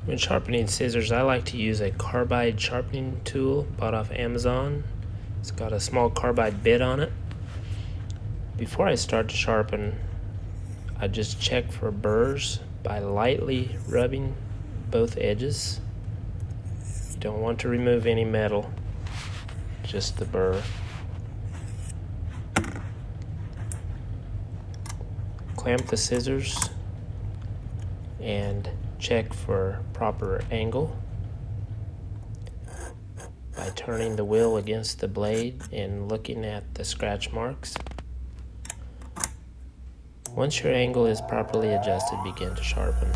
When sharpening scissors, I like to use a carbide sharpening tool bought off Amazon. It's got a small carbide bit on it. Before I start to sharpen, I just check for burrs by lightly rubbing both edges. You don't want to remove any metal, just the burr. Clamp the scissors and check for proper angle by turning the wheel against the blade and looking at the scratch marks. Once your angle is properly adjusted, begin to sharpen.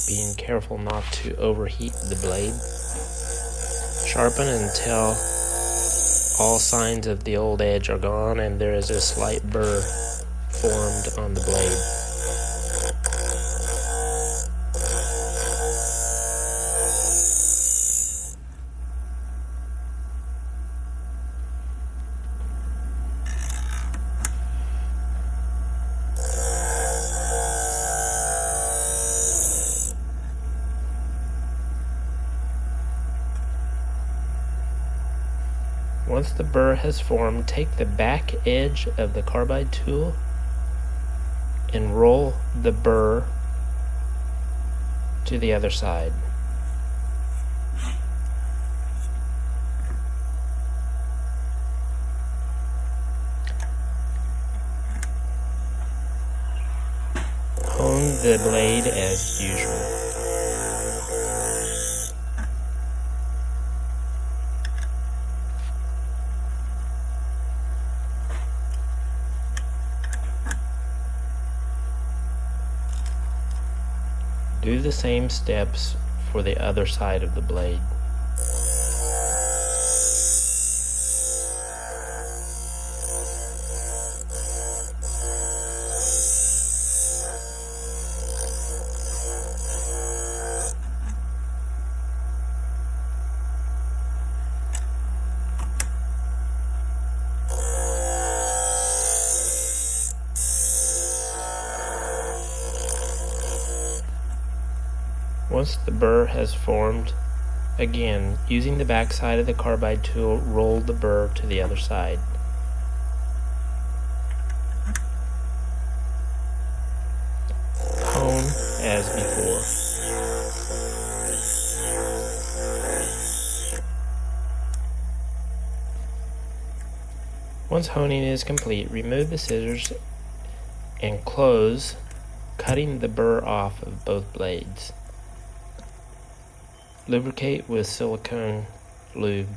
Being careful not to overheat the blade. Sharpen until all signs of the old edge are gone and there is a slight burr formed on the blade. Once the burr has formed, take the back edge of the carbide tool and roll the burr to the other side. Hone the blade as usual. Do the same steps for the other side of the blade. Once the burr has formed, again, using the back side of the carbide tool, roll the burr to the other side. Hone as before. Once honing is complete, remove the scissors and close, cutting the burr off of both blades. Lubricate with silicone lube.